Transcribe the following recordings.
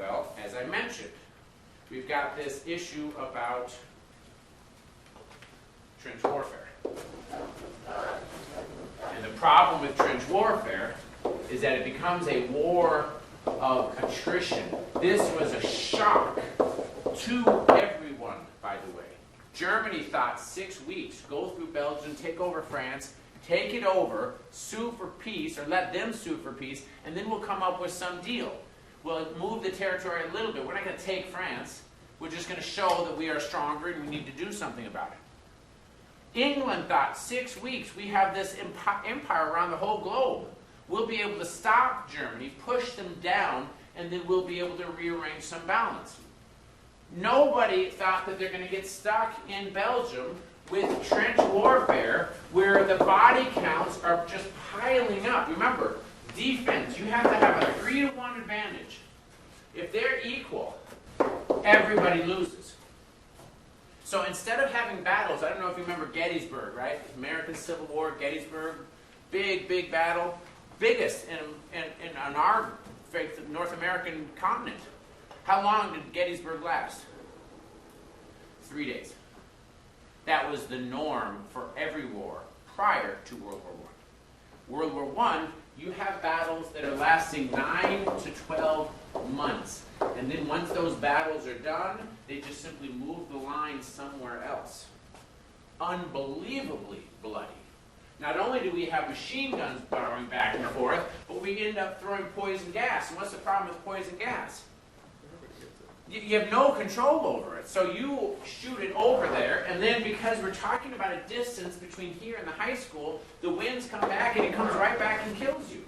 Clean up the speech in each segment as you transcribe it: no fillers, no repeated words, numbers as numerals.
Well, as I mentioned, we've got this issue about trench warfare. And the problem with trench warfare is that it becomes a war of attrition. This was a shock to everyone, by the way. Germany thought 6 weeks, go through Belgium, take over France, take it over, sue for peace, or let them sue for peace, and then we'll come up with some deal. We'll move the territory a little bit. We're not going to take France. We're just going to show that we are stronger and we need to do something about it. England thought 6 weeks, we have this empire around the whole globe. We'll be able to stop Germany, push them down, and then we'll be able to rearrange some balance. Nobody thought that they're going to get stuck in Belgium with trench warfare where the body counts are just piling up. Remember, defense, you have to have a 3-to-1 advantage. If they're equal, everybody loses. So instead of having battles, I don't know if you remember Gettysburg, right? American Civil War, Gettysburg, big battle. Biggest in our North American continent. How long did Gettysburg last? 3 days. That was the norm for every war prior to World War I. World War I, you have battles that are lasting 9 to 12 months. And then once those battles are done, they just simply move the line somewhere else. Unbelievably bloody. Not only do we have machine guns firing back and forth, but we end up throwing poison gas. And what's the problem with poison gas? You have no control over it. So you shoot it over there, and then because we're talking about a distance between here and the high school, the winds come back and it comes right back and kills you.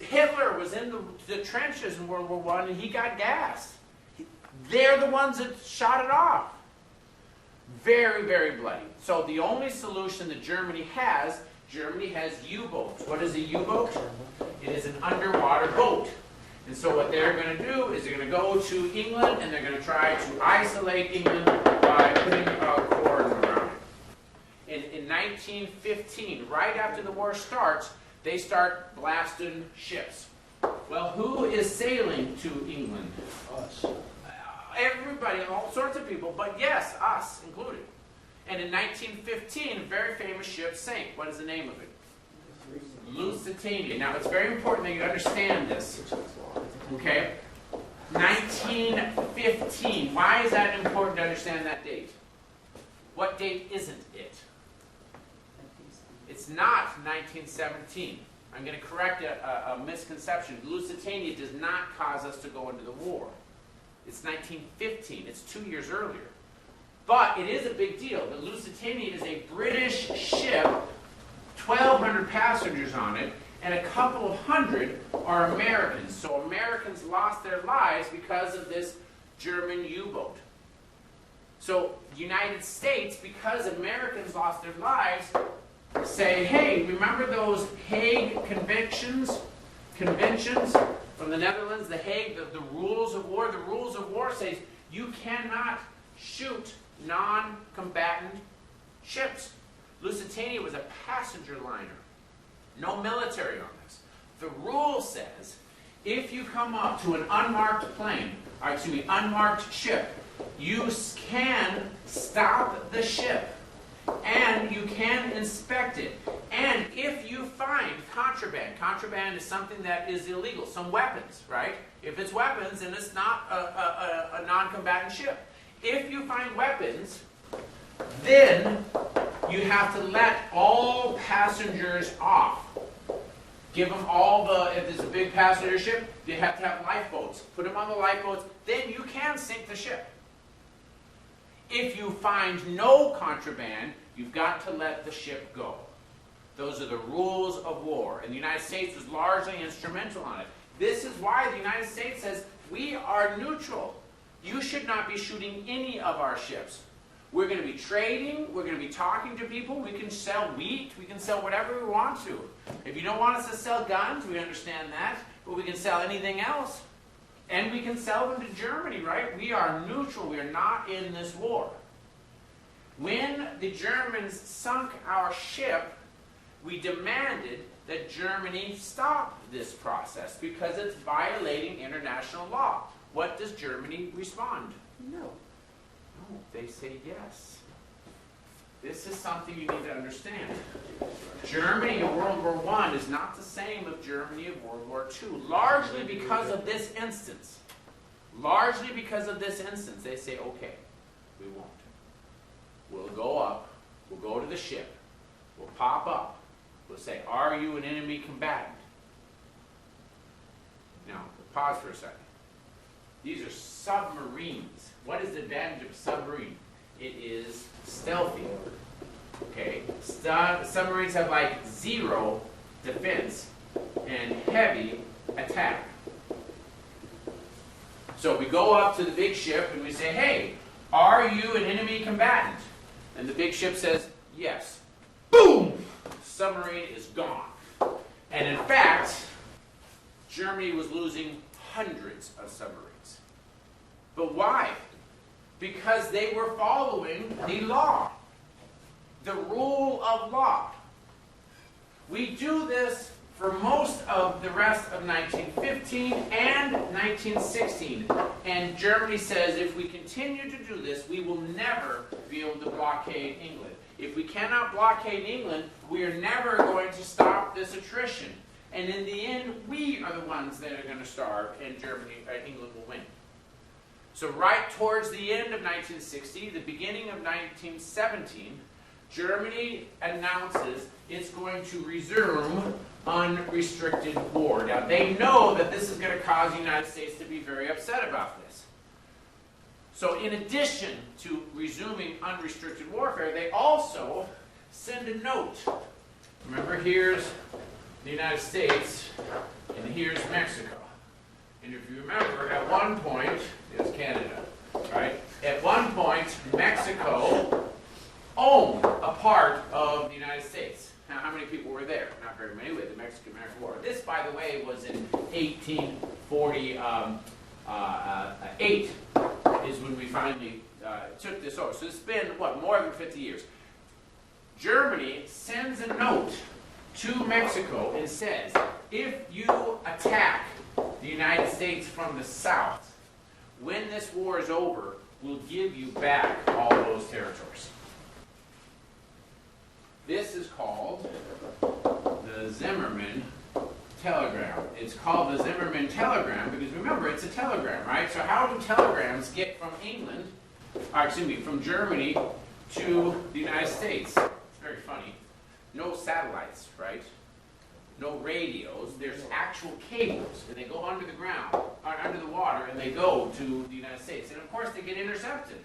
Hitler was in the trenches in World War I, and he got gassed. They're the ones that shot it off. Very bloody. So the only solution that Germany has U-boats. What is a U-boat? It is an underwater boat. And so what they're going to do is they're going to go to England and they're going to try to isolate England by putting a cordon around it. In 1915, right after the war starts, they start blasting ships. Well, who is sailing to England? Us. Everybody, all sorts of people, but yes, us included. And in 1915, a very famous ship sank. What is the name of it? Lusitania. Now, it's very important that you understand this. Okay? 1915. Why is that important to understand that date? What date isn't it? It's not 1917. I'm going to correct a misconception. Lusitania does not cause us to go into the war. It's 1915. It's 2 years earlier. But it is a big deal. The Lusitania is a British ship, 1,200 passengers on it, and a couple of hundred are Americans. So Americans lost their lives because of this German U-boat. So the United States, because Americans lost their lives, say, hey, remember those Hague conventions from the Netherlands, the Hague, the rules of war? The rules of war says you cannot shoot non-combatant ships. Lusitania was a passenger liner. No military on this. The rule says if you come up to an unmarked plane, or excuse me, unmarked ship, you can stop the ship and you can inspect it. And if you find contraband is something that is illegal, some weapons, right? If it's weapons, then it's not a non-combatant ship. If you find weapons, then you have to let all passengers off. Give them all if there's a big passenger ship, you have to have lifeboats. Put them on the lifeboats, then you can sink the ship. If you find no contraband, you've got to let the ship go. Those are the rules of war, and the United States was largely instrumental on it. This is why the United States says, we are neutral. You should not be shooting any of our ships. We're going to be trading, we're going to be talking to people, we can sell wheat, we can sell whatever we want to. If you don't want us to sell guns, we understand that, but we can sell anything else. And we can sell them to Germany, right? We are neutral, we are not in this war. When the Germans sunk our ship, we demanded that Germany stop this process because it's violating international law. what does Germany respond? No. No, they say yes. This is something you need to understand. Germany of World War I is not the same as Germany of World War II, largely because of this instance. Largely because of this instance, they say, okay, we won't. We'll go up, we'll go to the ship, we'll pop up, we'll say, are you an enemy combatant? Now, pause for a second. These are submarines. What is the advantage of a submarine? It is stealthy. Okay? Submarines have like zero defense and heavy attack. So we go up to the big ship and we say, hey, are you an enemy combatant? And the big ship says, yes. Boom! Submarine is gone. And in fact, Germany was losing hundreds of submarines. But why? Because they were following the law. The rule of law. We do this for most of the rest of 1915 and 1916. And Germany says if we continue to do this, we will never be able to blockade England. If we cannot blockade England, we are never going to stop this attrition. And in the end, we are the ones that are going to starve, and England will win. So right towards the end of 1960, the beginning of 1917, Germany announces it's going to resume unrestricted war. Now, they know that this is going to cause the United States to be very upset about this. So in addition to resuming unrestricted warfare, they also send a note. Remember, here's the United States, and here's Mexico. And if you remember, at one point, there's Canada, right? At one point, Mexico owned a part of the United States. Now, how many people were there? Not very many with the Mexican-American War. This, by the way, was in 1848 is when we finally took this over. So it's been, what, more than 50 years. Germany sends a note to Mexico and says, if you attack the United States from the south, when this war is over, we'll give you back all those territories. This is called the Zimmerman telegram. It's called the Zimmerman telegram because remember, it's a telegram, right? So how do telegrams get from from Germany to the United States? It's very funny. No satellites, right? No radios. There's actual cables, and they go under the ground, under the water, and they go to the United States. And of course, they get intercepted.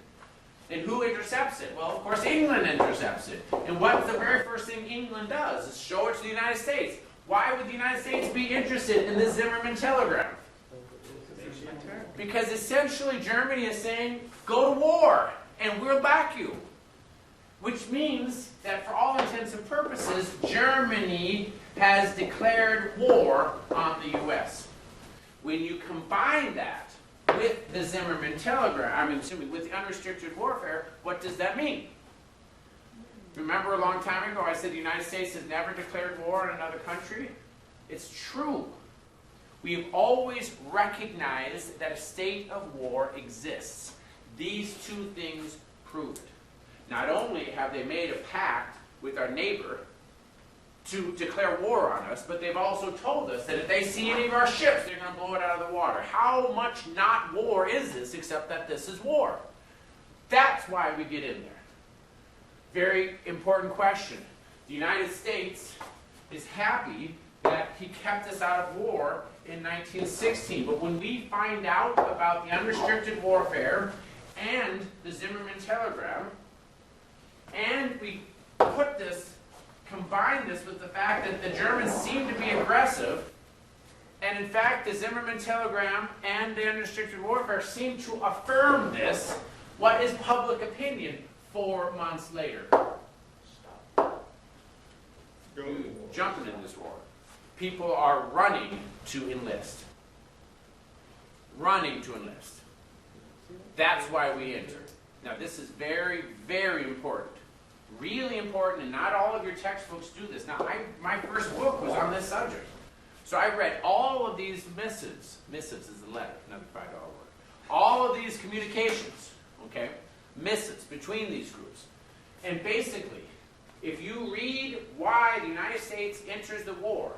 And who intercepts it? Well, of course, England intercepts it. And what's the very first thing England does? Is show it to the United States. Why would the United States be interested in this Zimmerman telegram? Because essentially Germany is saying, go to war, and we'll back you. Which means that for all intents and purposes, Germany has declared war on the U.S. When you combine that with the Zimmerman telegram, with the unrestricted warfare, what does that mean? Remember a long time ago I said the United States has never declared war on another country? It's true. We've always recognized that a state of war exists. These two things prove it. Not only have they made a pact with our neighbor to declare war on us, but they've also told us that if they see any of our ships, they're going to blow it out of the water. How much not war is this except that this is war? That's why we get in there. Very important question. The United States is happy that he kept us out of war in 1916, but when we find out about the unrestricted warfare and the Zimmerman telegram, and we combine this with the fact that the Germans seem to be aggressive, and in fact the Zimmerman telegram and the unrestricted warfare seem to affirm this, what is public opinion 4 months later? Jumping in this war. People are running to enlist. Running to enlist. That's why we enter. Now this is very, very important. Really important, and not all of your textbooks do this. Now, my first book was on this subject. So I read all of these missives. Missives is a letter, another $5 word. all of these communications, okay, missives between these groups. And basically, if you read why the United States enters the war,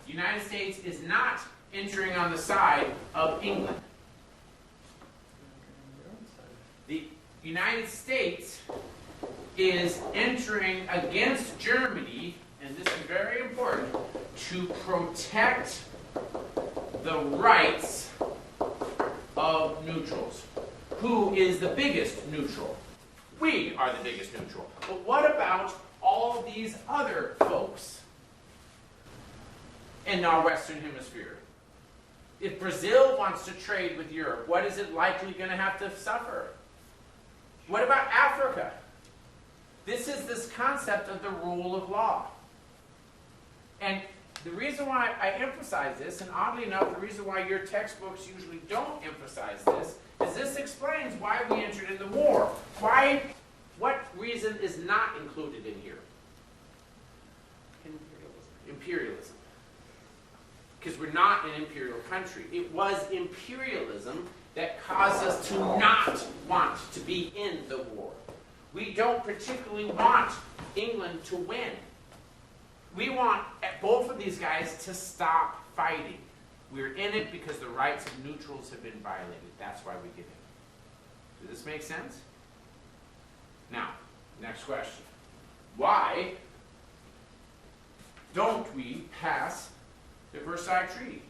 the United States is not entering on the side of England. The United States is entering against Germany, and this is very important, to protect the rights of neutrals. Who is the biggest neutral? We are the biggest neutral. But what about all these other folks in our Western Hemisphere? If Brazil wants to trade with Europe, what is it likely going to have to suffer? What about Africa? This is this concept of the rule of law. And the reason why I emphasize this, and oddly enough, the reason why your textbooks usually don't emphasize this, is this explains why we entered in the war. What reason is not included in here? Imperialism. Because we're not an imperial country. It was imperialism that caused us to not want to be in the war. We don't particularly want England to win. We want both of these guys to stop fighting. We're in it because the rights of neutrals have been violated. That's why we get in. Does this make sense? Now, next question. Why don't we pass the Versailles Treaty?